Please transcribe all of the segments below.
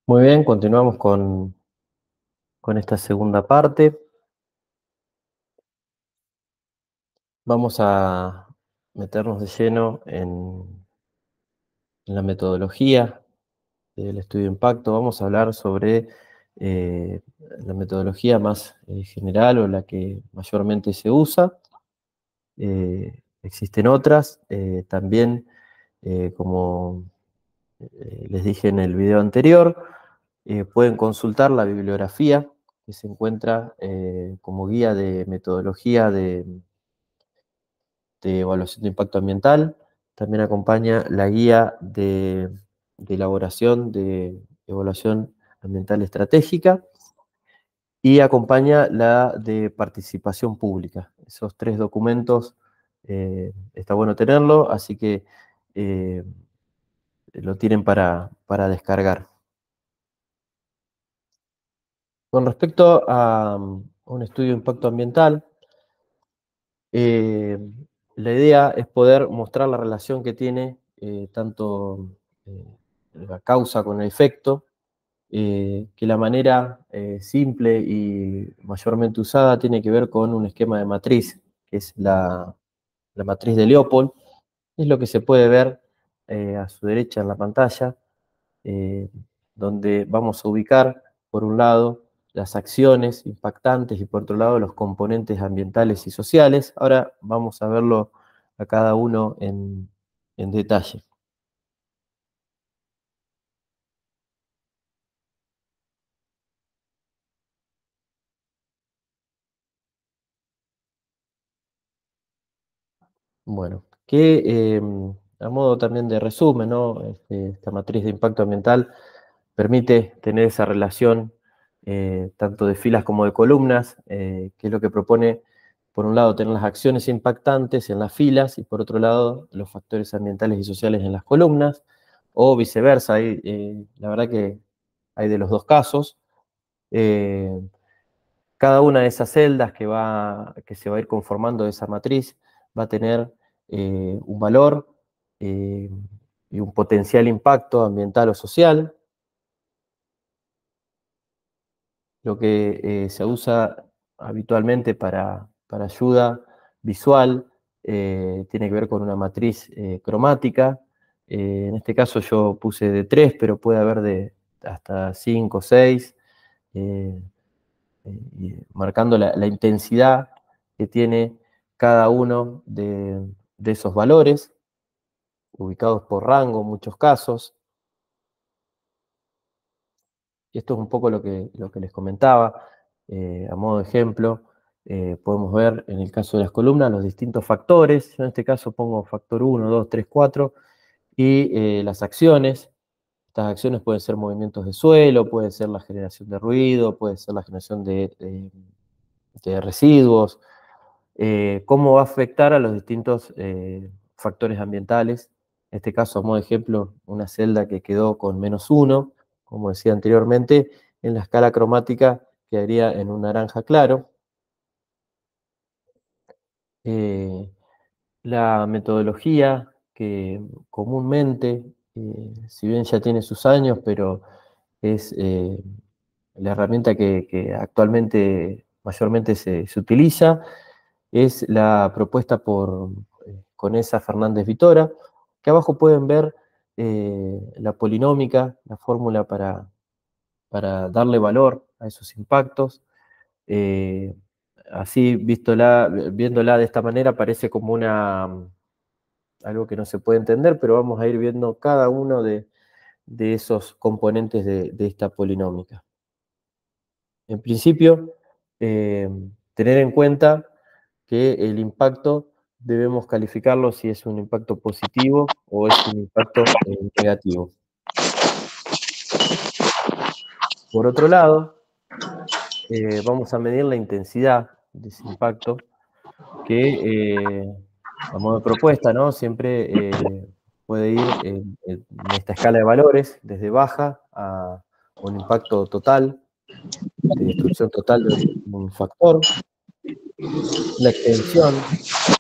Muy bien, continuamos con esta segunda parte. Vamos a meternos de lleno en la metodología del estudio de impacto. Vamos a hablar sobre la metodología más general o la que mayormente se usa. Existen otras. También, como les dije en el video anterior, pueden consultar la bibliografía que se encuentra como guía de metodología de evaluación de impacto ambiental. También acompaña la guía de elaboración de evaluación ambiental estratégica y acompaña la de participación pública. Esos tres documentos está bueno tenerlo, así que eh, lo tienen para descargar. Con respecto a un estudio de impacto ambiental, Eh, la idea es poder mostrar la relación que tiene tanto la causa con el efecto, que la manera simple y mayormente usada tiene que ver con un esquema de matriz, que es la matriz de Leopold. Es lo que se puede ver a su derecha en la pantalla, eh, donde vamos a ubicar, por un lado, las acciones impactantes y por otro lado los componentes ambientales y sociales. Ahora vamos a verlo a cada uno en detalle. Bueno, a modo también de resumen, ¿no? Esta matriz de impacto ambiental permite tener esa relación tanto de filas como de columnas, que es lo que propone, por un lado, tener las acciones impactantes en las filas y por otro lado, los factores ambientales y sociales en las columnas, o viceversa. La verdad que hay de los dos casos. Eh, Cada una de esas celdas que se va a ir conformando de esa matriz va a tener un valor eh, y un potencial impacto ambiental o social. Lo que se usa habitualmente para ayuda visual tiene que ver con una matriz cromática. En este caso yo puse de 3, pero puede haber de hasta 5 o 6, marcando la intensidad que tiene cada uno de esos valores, ubicados por rango en muchos casos. Y esto es un poco lo que les comentaba. A modo de ejemplo, podemos ver en el caso de las columnas los distintos factores. Yo en este caso pongo factor 1, 2, 3, 4 y las acciones. Estas acciones pueden ser movimientos de suelo, puede ser la generación de ruido, puede ser la generación de residuos. Cómo va a afectar a los distintos factores ambientales. En este caso, a modo de ejemplo, una celda que quedó con -1, como decía anteriormente, en la escala cromática quedaría en un naranja claro. Eh, la metodología que comúnmente, si bien ya tiene sus años, pero es la herramienta que actualmente mayormente se utiliza, es la propuesta por Conesa Fernández Vitora, que abajo pueden ver la polinómica, la fórmula para darle valor a esos impactos. Eh, Así, viéndola de esta manera, parece como algo que no se puede entender, pero vamos a ir viendo cada uno de esos componentes de esta polinómica. En principio, eh, tener en cuenta que el impacto debemos calificarlo si es un impacto positivo o es un impacto negativo. Por otro lado, vamos a medir la intensidad de ese impacto, que a modo de propuesta, ¿no? Siempre puede ir en esta escala de valores, desde baja a un impacto total, de destrucción total de un factor. La extensión,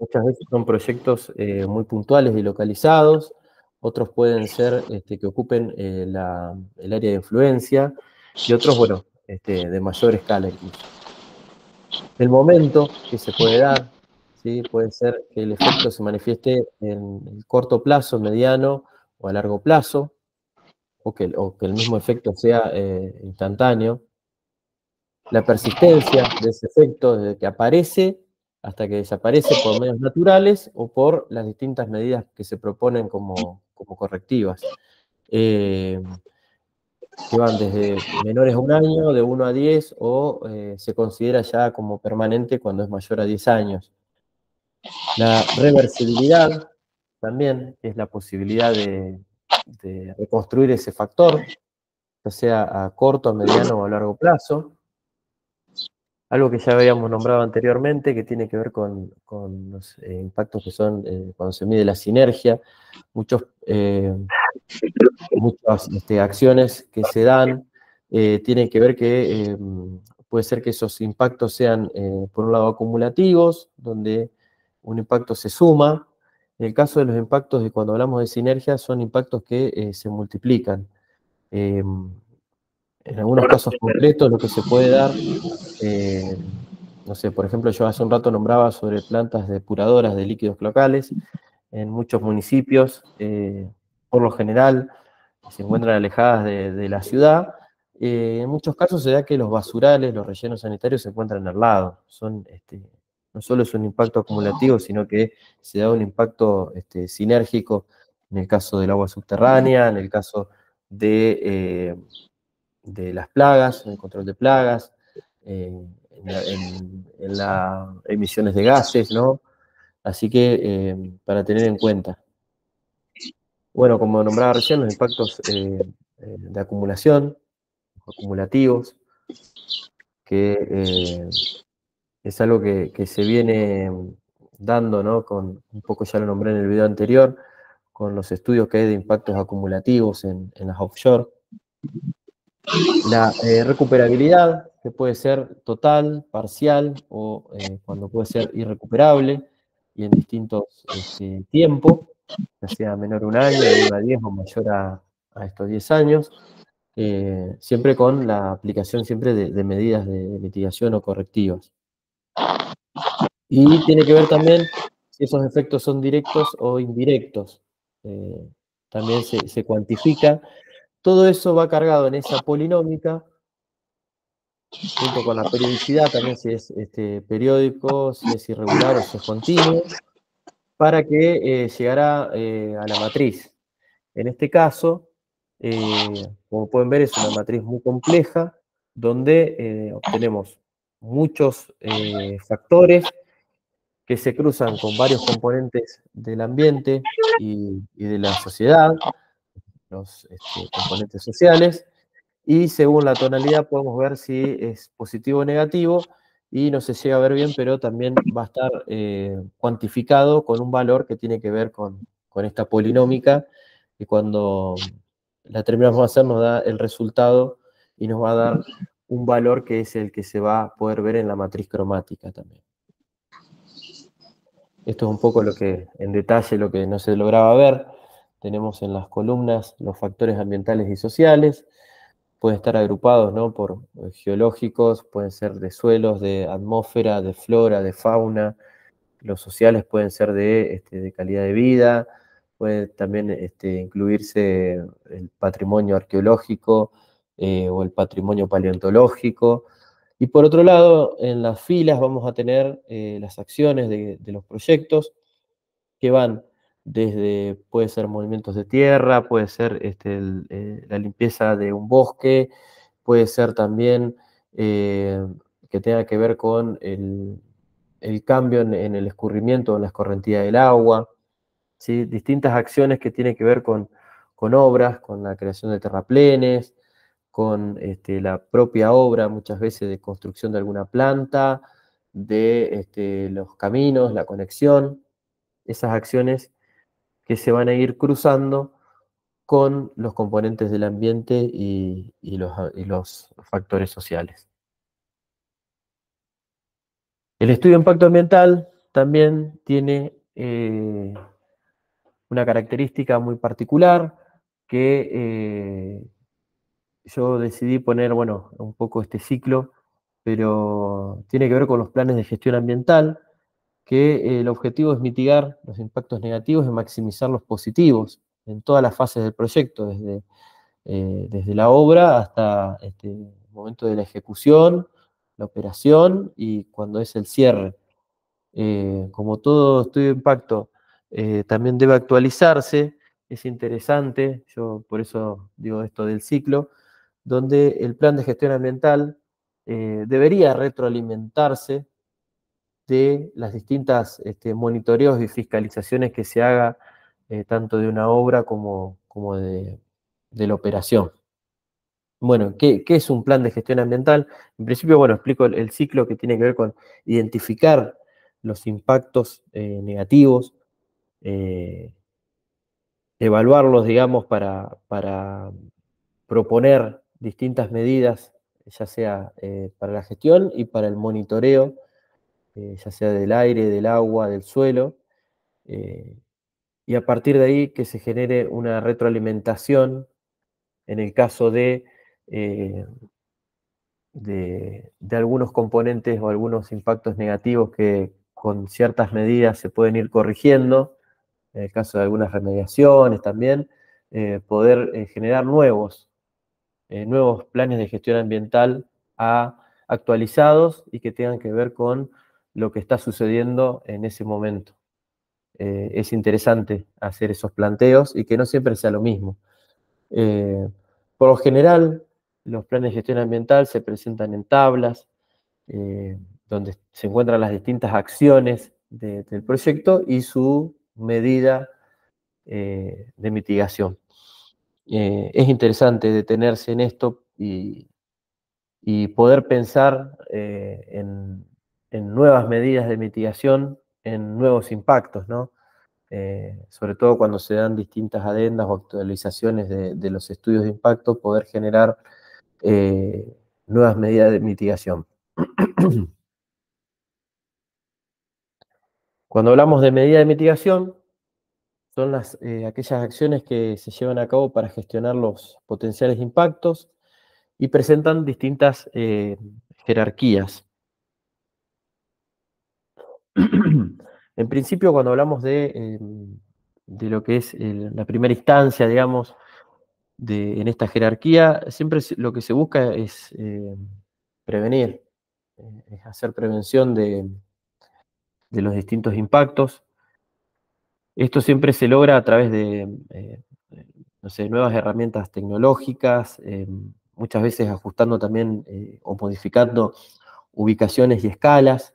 muchas veces son proyectos muy puntuales y localizados, otros pueden ser que ocupen el área de influencia, y otros, bueno, de mayor escala incluso. El momento que se puede dar, ¿sí? Puede ser que el efecto se manifieste en el corto plazo, mediano o a largo plazo, o que el mismo efecto sea instantáneo. La persistencia de ese efecto desde que aparece hasta que desaparece por medios naturales o por las distintas medidas que se proponen como correctivas. Eh, que van desde menores a 1 año, de 1 a 10, o se considera ya como permanente cuando es mayor a 10 años. La reversibilidad también es la posibilidad de reconstruir ese factor, ya sea a corto, a mediano o a largo plazo. Algo que ya habíamos nombrado anteriormente, que tiene que ver con los impactos que son cuando se mide la sinergia. Muchas acciones que se dan tienen que ver que puede ser que esos impactos sean, por un lado, acumulativos, donde un impacto se suma. En el caso de los impactos de cuando hablamos de sinergia, son impactos que se multiplican. En algunos casos concretos, lo que se puede dar, eh, no sé, por ejemplo, yo hace un rato nombraba sobre plantas depuradoras de líquidos locales en muchos municipios, por lo general se encuentran alejadas de la ciudad. En muchos casos se da que los basurales, los rellenos sanitarios se encuentran al lado. No solo es un impacto acumulativo, sino que se da un impacto sinérgico en el caso del agua subterránea, en el caso de las plagas, en el control de plagas, en las emisiones de gases, ¿no? Así que para tener en cuenta. Bueno, como nombraba recién, los impactos de acumulación, acumulativos, que es algo que se viene dando, ¿no? Un poco ya lo nombré en el video anterior, con los estudios que hay de impactos acumulativos en las offshore. La recuperabilidad, que puede ser total, parcial, o cuando puede ser irrecuperable y en distintos tiempos, ya sea menor a 1 año, de 1 a 10 o mayor a estos 10 años, siempre con la aplicación siempre de medidas de mitigación o correctivas. Y tiene que ver también si esos efectos son directos o indirectos. También se cuantifica. Todo eso va cargado en esa polinómica, junto con la periodicidad, también si es periódico, si es irregular o si es continuo, para que llegara a la matriz. En este caso, como pueden ver, es una matriz muy compleja, donde obtenemos muchos factores que se cruzan con varios componentes del ambiente y de la sociedad, los componentes sociales, y según la tonalidad podemos ver si es positivo o negativo, y no se llega a ver bien, pero también va a estar cuantificado con un valor que tiene que ver con esta polinómica, y cuando la terminamos de hacer nos da el resultado y nos va a dar un valor que es el que se va a poder ver en la matriz cromática también. Esto es un poco lo que, en detalle, lo que no se lograba ver. Tenemos en las columnas los factores ambientales y sociales. Pueden estar agrupados, ¿no? Por geológicos, pueden ser de suelos, de atmósfera, de flora, de fauna. Los sociales pueden ser de calidad de vida. Puede también incluirse el patrimonio arqueológico o el patrimonio paleontológico. Y por otro lado, en las filas vamos a tener las acciones de los proyectos, que van desde, puede ser movimientos de tierra, puede ser la limpieza de un bosque, puede ser también que tenga que ver con el cambio en el escurrimiento o en la escorrentía del agua, ¿sí? Distintas acciones que tienen que ver con obras, con la creación de terraplenes, con la propia obra, muchas veces de construcción de alguna planta, de los caminos, la conexión, esas acciones que se van a ir cruzando con los componentes del ambiente y los factores sociales. El estudio de impacto ambiental también tiene una característica muy particular que yo decidí poner, bueno, un poco este ciclo, pero tiene que ver con los planes de gestión ambiental, que el objetivo es mitigar los impactos negativos y maximizar los positivos en todas las fases del proyecto, desde la obra hasta el momento de la ejecución, la operación y cuando es el cierre. Como todo estudio de impacto también debe actualizarse, es interesante, yo por eso digo esto del ciclo, donde el plan de gestión ambiental debería retroalimentarse de las distintas monitoreos y fiscalizaciones que se haga tanto de una obra como de la operación. Bueno, ¿qué es un plan de gestión ambiental? En principio, bueno, explico el ciclo que tiene que ver con identificar los impactos negativos, eh, evaluarlos, digamos, para proponer distintas medidas, ya sea para la gestión y para el monitoreo, ya sea del aire, del agua, del suelo, eh, y a partir de ahí que se genere una retroalimentación en el caso eh, de algunos componentes o algunos impactos negativos que con ciertas medidas se pueden ir corrigiendo, en el caso de algunas remediaciones también, poder generar nuevos planes de gestión ambiental actualizados y que tengan que ver con lo que está sucediendo en ese momento. Es interesante hacer esos planteos y que no siempre sea lo mismo. Eh, por lo general, los planes de gestión ambiental se presentan en tablas, eh, donde se encuentran las distintas acciones del proyecto y su medida de mitigación. Es interesante detenerse en esto y poder pensar en nuevas medidas de mitigación, en nuevos impactos, ¿no? Sobre todo cuando se dan distintas adendas o actualizaciones de los estudios de impacto, poder generar nuevas medidas de mitigación. Cuando hablamos de medidas de mitigación, son aquellas acciones que se llevan a cabo para gestionar los potenciales impactos y presentan distintas jerarquías. En principio, cuando hablamos de lo que es la primera instancia, digamos, en esta jerarquía, siempre lo que se busca es prevenir, es hacer prevención de los distintos impactos. Esto siempre se logra a través no sé, nuevas herramientas tecnológicas, muchas veces ajustando también o modificando ubicaciones y escalas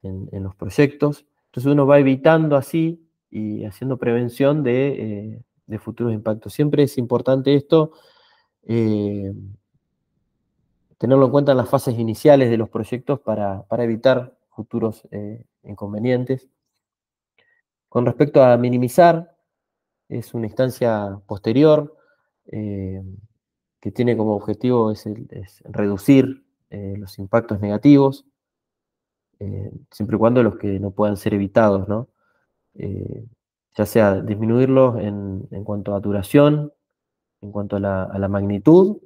en los proyectos. Entonces uno va evitando así y haciendo prevención de futuros impactos. Siempre es importante esto, eh, tenerlo en cuenta en las fases iniciales de los proyectos para evitar futuros inconvenientes. Con respecto a minimizar, es una instancia posterior eh, que tiene como objetivo es reducir los impactos negativos, siempre y cuando los que no puedan ser evitados, ¿no? Eh, ya sea disminuirlos en cuanto a duración, en cuanto a la magnitud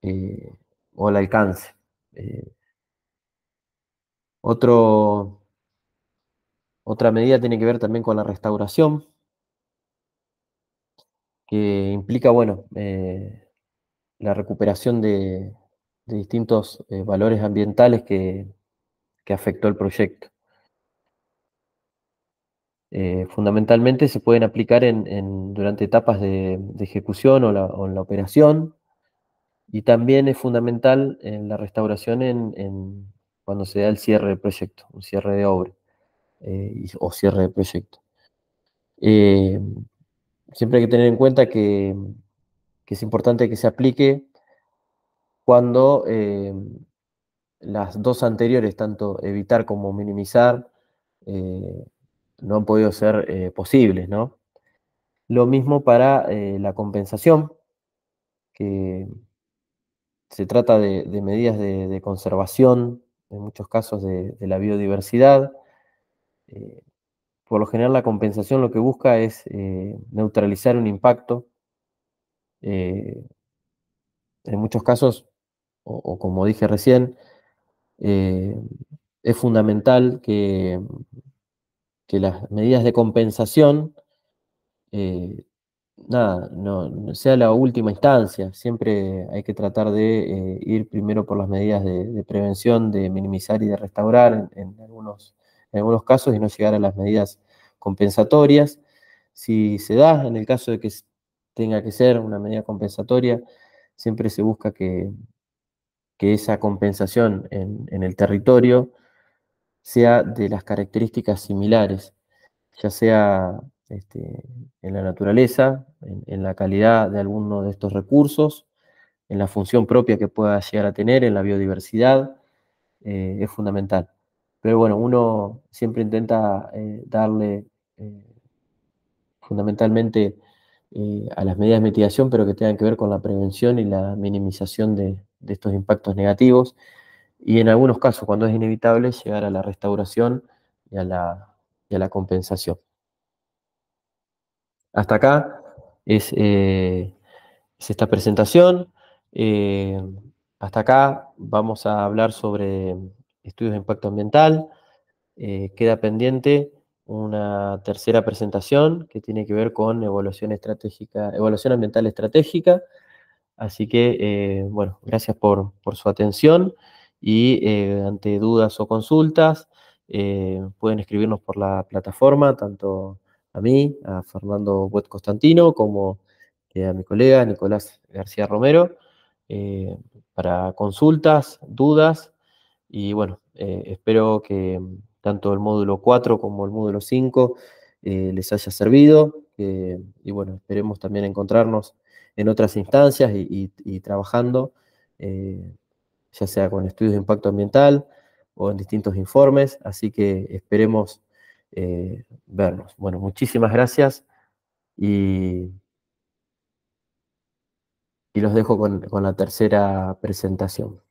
eh, o al alcance. Eh, otro, Otra medida tiene que ver también con la restauración, que implica, bueno, la recuperación de distintos valores ambientales que afectó el proyecto. Fundamentalmente se pueden aplicar durante etapas de ejecución o en la operación, y también es fundamental en la restauración cuando se da el cierre del proyecto, un cierre de obra o cierre de proyecto. Eh, Siempre hay que tener en cuenta que es importante que se aplique cuando las dos anteriores, tanto evitar como minimizar, eh, no han podido ser posibles, ¿no? Lo mismo para la compensación, que se trata de medidas de conservación, en muchos casos de la biodiversidad, eh, por lo general la compensación lo que busca es neutralizar un impacto. eh, en muchos casos, o como dije recién, eh, es fundamental que las medidas de compensación, eh, nada, no sea la última instancia. Siempre hay que tratar de ir primero por las medidas de prevención, de minimizar y de restaurar en algunos casos y no llegar a las medidas compensatorias. Si se da, en el caso de que tenga que ser una medida compensatoria, siempre se busca que esa compensación en el territorio sea de las características similares, ya sea en la naturaleza, en la calidad de alguno de estos recursos, en la función propia que pueda llegar a tener, en la biodiversidad, es fundamental. Pero bueno, uno siempre intenta darle eh, fundamentalmente a las medidas de mitigación, pero que tengan que ver con la prevención y la minimización de estos impactos negativos. Y en algunos casos, cuando es inevitable, llegar a la restauración y y a la compensación. Hasta acá es, es esta presentación. Eh, Hasta acá vamos a hablar sobre estudios de impacto ambiental. Queda pendiente una tercera presentación que tiene que ver con evaluación estratégica, evaluación ambiental estratégica. Así que, bueno, gracias por su atención y ante dudas o consultas, pueden escribirnos por la plataforma, tanto a mí, a Fernando Buet Constantino, como a mi colega Nicolás García Romero, eh, para consultas, dudas, y bueno, espero que tanto el módulo 4 como el módulo 5 les haya servido, y bueno, esperemos también encontrarnos en otras instancias y trabajando, eh, ya sea con estudios de impacto ambiental o en distintos informes, así que esperemos vernos. Bueno, muchísimas gracias y, y los dejo con la tercera presentación.